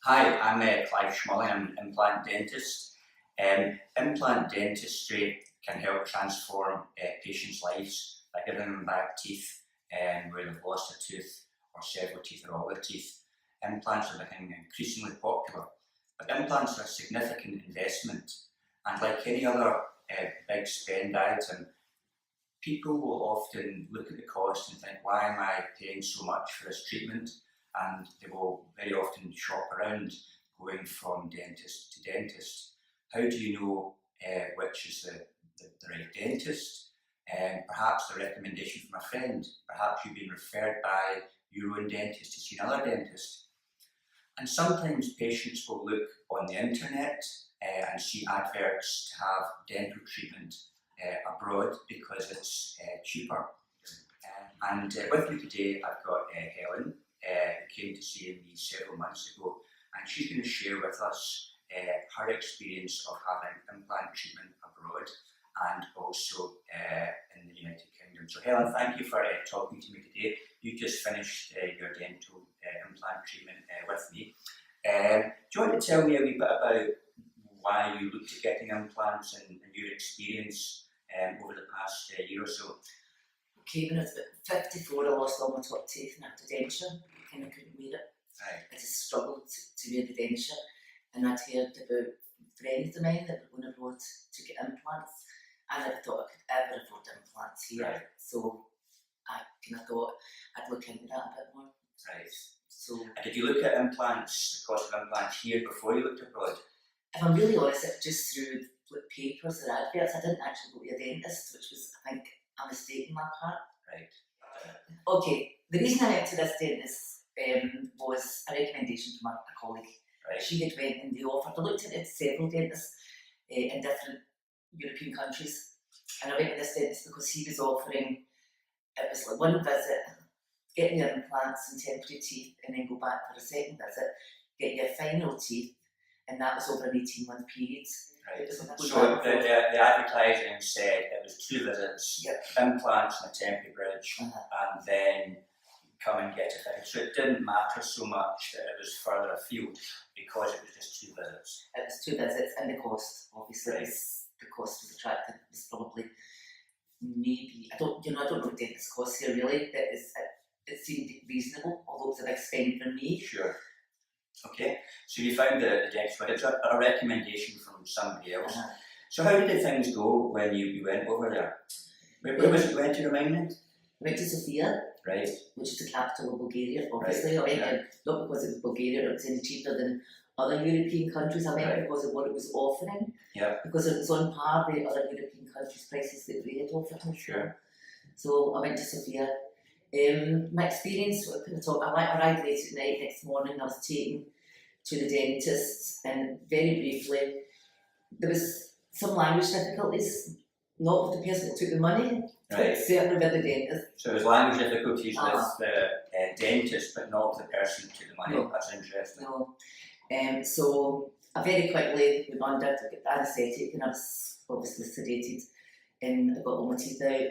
Hi, I'm Clive Schmulian. I'm an implant dentist. Implant dentistry can help transform patients' lives by giving them back teeth where they've lost a tooth or several teeth or all their teeth. Implants are becoming increasingly popular, but implants are a significant investment, and like any other big spend item, people will often look at the cost and think, why am I paying so much for this treatment? And they will very often shop around, going from dentist to dentist. How do you know which is the right dentist? Perhaps a recommendation from a friend. Perhaps you've been referred by your own dentist to see another dentist. And sometimes patients will look on the internet and see adverts to have dental treatment abroad because it's cheaper. With me today I've got Helen, who came to see me several months ago, and she's going to share with us her experience of having implant treatment abroad and also in the United Kingdom. So Helen, thank you for talking to me today. You just finished your dental implant treatment with me. Do you want to tell me a wee bit about why you looked at getting implants and your experience over the past year or so? Okay, when I was about 54, I lost all my top teeth and I had a denture. I kind of couldn't wear it. Right. I just struggled to wear the denture, and I'd heard about friends of mine that were going abroad to get implants. I never thought I could ever afford implants here, Right. so I kind of thought I'd look into that a bit more. Right. So, And did you look at implants, the cost of implants here before you looked abroad? if I'm really honest, it was just through papers or adverts. I didn't actually go to a dentist, which was, I think, a mistake on my part. Right. Okay, the reason I went to this dentist was a recommendation from a colleague. Right. She had went and they offered, I looked at several dentists in different European countries, and I went to this dentist because he was offering, it was like one visit, get your implants and temporary teeth, and then go back for a second visit, get your final teeth, and that was over an 18-month period. Right. Like So the advertising said it was 2 visits, yep. implants and a temporary bridge, and then come and get it fitted. So it didn't matter so much that it was further afield because it was just 2 visits. It was 2 visits, and the cost, obviously, Right. the cost was attractive. It was probably maybe, I don't know what dentist costs here really, but it seemed reasonable, although it was a big spend for me. Sure. Okay, so you found the dentist, but it's a recommendation from somebody else. So how did things go when you went over there? Where was it you went to, remind me? I went to Sofia, Right. which is the capital of Bulgaria, obviously. Right. I went there not because it was Bulgaria, it was any cheaper than other European countries. I went Right. because of what it was offering, Yeah. because it was on par with other European countries' prices that they had offered me. Sure. So I went to Sofia. My experience, I arrived late at night. Next morning I was taken to the dentist, and very briefly there was some language difficulties, not with the person that took the money, Right. but certainly with the dentist. So there's language difficulties with the dentist, but not with the person who took the money. No. That's interesting. No. So I very quickly we wandered to get the anaesthetic, and I was obviously sedated, and I got all my teeth out,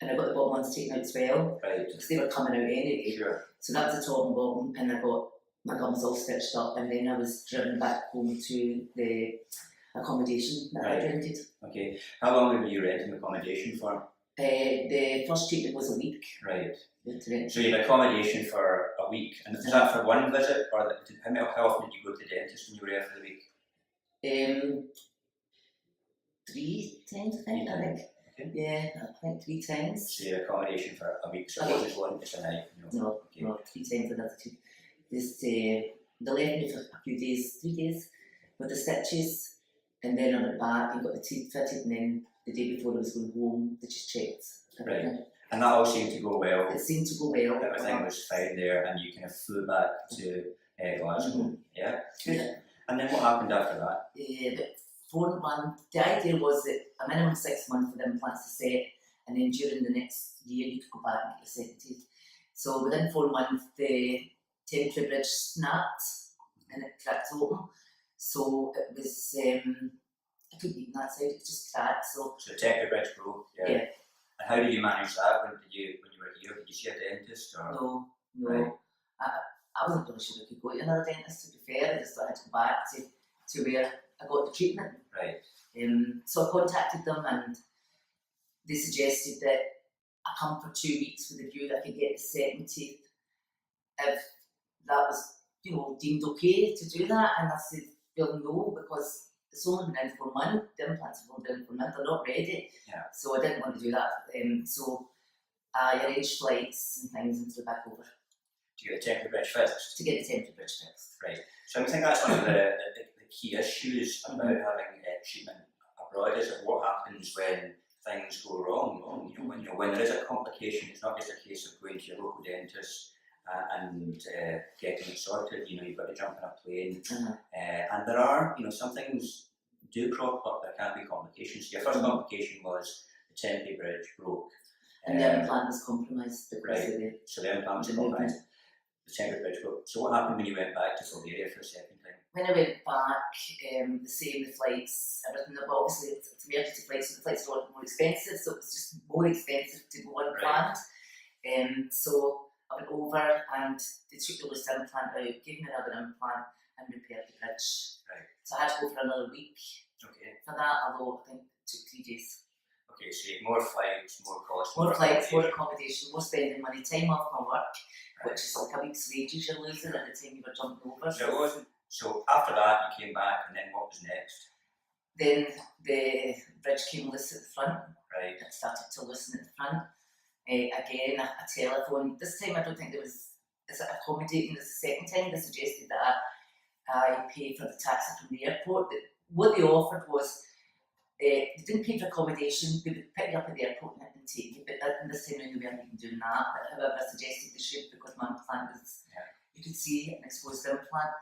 and I got the bottom ones taken out as well, Right. because they were coming out anyway. Sure. So that was the top and bottom, and I got my gums all stitched up, and then I was driven back home to the accommodation that I rented. Okay. How long were you renting accommodation for? The first treatment was a week. Right. So So you had accommodation for a week, and is that for one visit, or how often did you go to the dentist when you were there for the week? 3 times, I think. Okay. Yeah, I think 3 times. So you had accommodation for a week, so it wasn't one just a night. No, Okay. no, 3 times another 2. They left me for a few days, 3 days, with the stitches, and then I went back and got the teeth fitted, and then the day before I was going home, they just checked everything. Right. And that all seemed to go well. It seemed to go well. Everything was fine there, and you kind of flew back to Glasgow. Yeah. Yeah. And then what happened after that? But 4 months, the idea was that a minimum 6 months for the implants to set, and then during the next year you could go back and get your second teeth. So within 4 months, the temporary bridge snapped and it cracked open. So it was, I couldn't eat on that side, it just cracked. So the temporary bridge broke. Yeah. And how did you manage that when you were here? Did you see a dentist? Or? no. Right. I wasn't really sure I could go to another dentist, to be fair. there. I just had to go back to where I got the treatment. Right. So I contacted them and they suggested that I come for 2 weeks with the view that I could get the second teeth if that was, deemed okay to do that. And I said, well, no, because it's only been in for a month. The implants have only been in for a month. They're not ready. Yeah. So I didn't want to do that. So I arranged flights and things and flew back over. To get the temporary bridge fixed? To get the temporary bridge fixed. Right. So I think that's one of the key issues about having treatment abroad, is that what happens when things go wrong. When there is a complication, it's not just a case of going to your local dentist and getting it sorted. You've got to jump on a plane, and there are, some things do crop up. There can be complications. Your first complication was the temporary bridge broke, and the implant was compromised because of the. So the implant was compromised. The temporary bridge broke. So what happened when you went back to Bulgaria for a second time? When I went back, the same, the flights, everything, but obviously it's emergency flights, so the flights were a lot more expensive, so it was just more expensive to go unplanned. So I went over and they took the loose implant out, gave me another implant and repaired the bridge. Right. So I had to go for another week for that, although I think it took 3 days. Okay, so you have more flights, more costs. More flights, more accommodation, more spending money, time off my work, which is like a week's wages you're losing at the time you were jumping over. So it wasn't. So after that, you came back, and then what was next? Then the bridge came loose at the front. Right. It started to loosen at the front. Again, a telephone. This time I don't think there was as accommodating as the second time. They suggested that I pay for the taxi from the airport. What they offered was they didn't pay for accommodation. They would pick you up at the airport and take you. But in this time they weren't even doing that. But however, I suggested they should, because my implant was, you could see an exposed implant.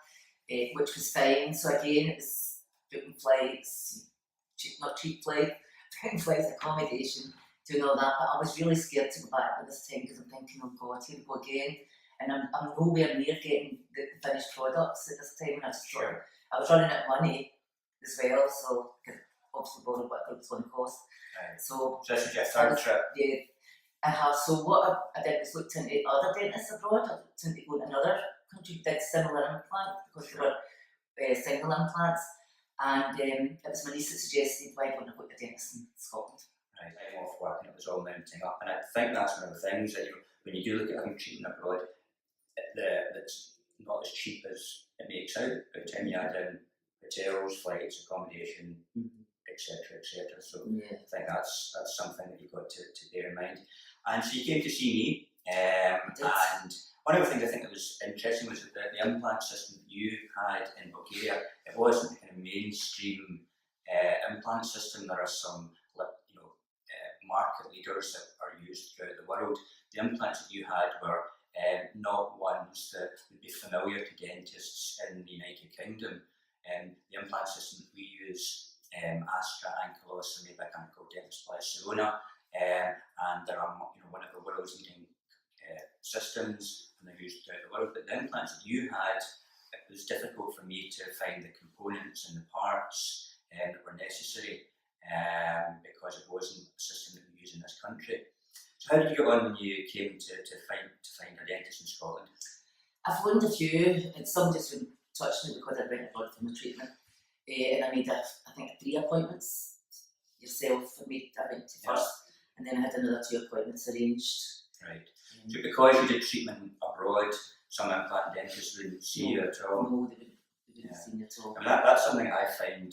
Which was fine. So again, it was booking flights, not cheap flight, booking flights, accommodation, doing all that. But I was really scared to go back at this time because I'm thinking, oh God, here we go again. And I'm nowhere near getting the finished products at this time. And I was running out of money as well, so obviously borrowed what it was going to cost. Right. So this is your third trip. Yeah. So what I did was looked into other dentists abroad. I looked into going to another country did similar implants because they were single implants, and it was my niece that suggested why don't I go to the dentist in Scotland. Right, I'm off work and it was all mounting up, and I think that's one of the things that when you do look at having treatment abroad, that's not as cheap as it makes out. By the time you add in hotels, flights, accommodation, etc., etc. So I think that's something that you've got to bear in mind. And so you came to see me, and one of the things I think that was interesting was that the implant system that you had in Bulgaria, it wasn't the kind of mainstream implant system. There are some market leaders that are used throughout the world. The implants that you had were not ones that would be familiar to dentists in the United Kingdom. The implant system that we use, Astra, Ankylos, and Mechanical Dentist Barcelona, and there are one of the world's leading systems, and they're used throughout the world. But the implants that you had, it was difficult for me to find the components and the parts that were necessary because it wasn't a system that we use in this country. So how did you get on when you came to find a dentist in Scotland? I phoned a few, and some just wouldn't touch me because I went abroad for my treatment, and I made I think 3 appointments. Yourself, I went to first, and then I had another 2 appointments arranged. Right. So because you did treatment abroad, some implant dentists wouldn't see you at all? No, they wouldn't see me at all. I mean, that's something I find,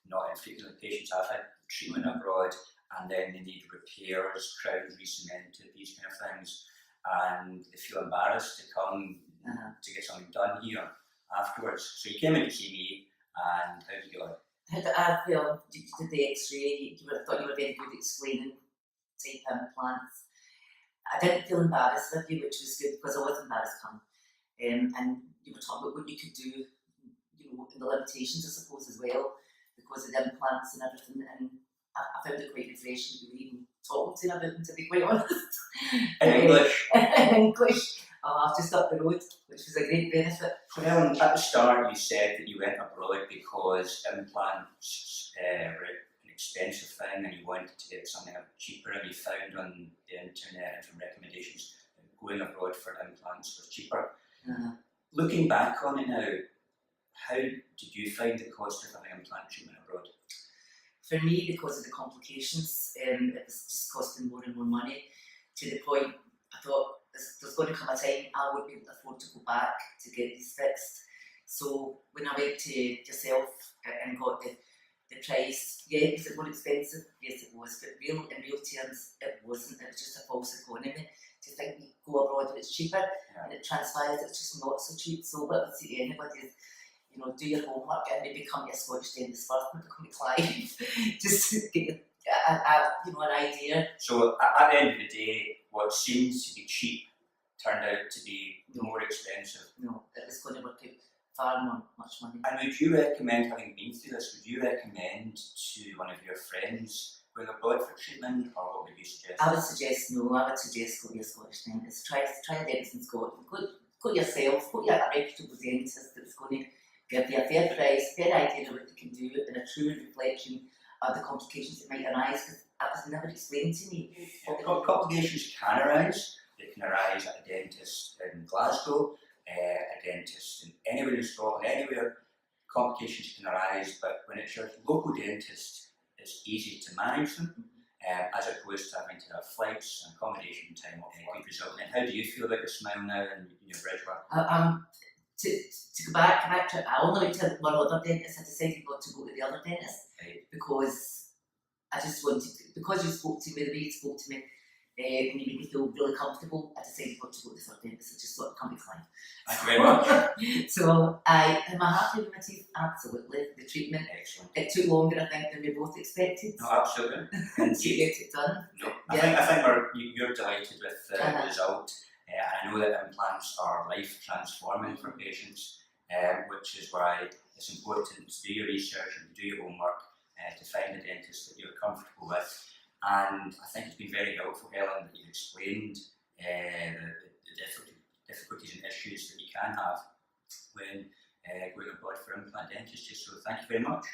not infrequently. Patients have had treatment abroad, and then they need repairs, crowns re-cemented, these kind of things, and they feel embarrassed to come to get something done here afterwards. So you came in to see me, and how did you get on? You did the X-ray. I thought you were very good at explaining type implants. I didn't feel embarrassed with you, which was good because I was embarrassed coming. And you were talking about what you could do, and the limitations, I suppose, as well, because of the implants and everything. And I found it quite refreshing. You were even talking to me about them, to be quite honest. In English? In English. Just up the road, which was a great benefit. Well, at the start you said that you went abroad because implants were an expensive thing and you wanted to get something a bit cheaper, and you found on the internet and from recommendations that going abroad for implants was cheaper. Looking back on it now, how did you find the cost of having implant treatment abroad? For me, because of the complications, it was just costing more and more money, to the point I thought there's going to come a time I won't be able to afford to go back to get these fixed. So when I went to yourself and got the price, yeah, was it more expensive? Yes, it was, but in real terms, it wasn't. It was just a false economy to think you go abroad and it's cheaper, and it transpires it's just not so cheap. So what I would say to anybody is, you know, do your homework and maybe become your Scottish dentist first, and become a Clive, just to get an idea. So at the end of the day, what seems to be cheap turned out to be more expensive. No, it was going to work out far more much money. And would you recommend, having been through this, would you recommend to one of your friends going abroad for treatment, or what would you suggest? I would suggest no. I would suggest go to your Scottish dentist. Try a dentist in Scotland. Go yourself. Go to a reputable dentist that's going to give you a fair price, fair idea of what they can do, and a true reflection of the complications that might arise. Because that was never explained to me. Complications can arise. They can arise at a dentist in Glasgow, a dentist in anywhere in Scotland, anywhere. Complications can arise, but when it's your local dentist, it's easy to manage them, as opposed to having to have flights and accommodation time off work. And how do you feel about your smile now in your bridge work? To go back to, I only went to one other dentist. I decided not to go to the other dentist, because I just wanted to, because you spoke to me the way you spoke to me, and you made me feel really comfortable, I decided not to go to the third dentist. I just thought, come be Clive. Thank you very much. So am I happy with my teeth? Absolutely. The treatment, excellent. It took longer, I think, than we both expected. No, absolutely. to get it done. No, I think you're delighted with the result. I know that implants are life transforming for patients, which is why it's important to do your research and to do your homework, to find a dentist that you're comfortable with. And I think it's been very helpful, Helen, that you've explained the difficulties and issues that you can have when going abroad for implant dentistry. So thank you very much.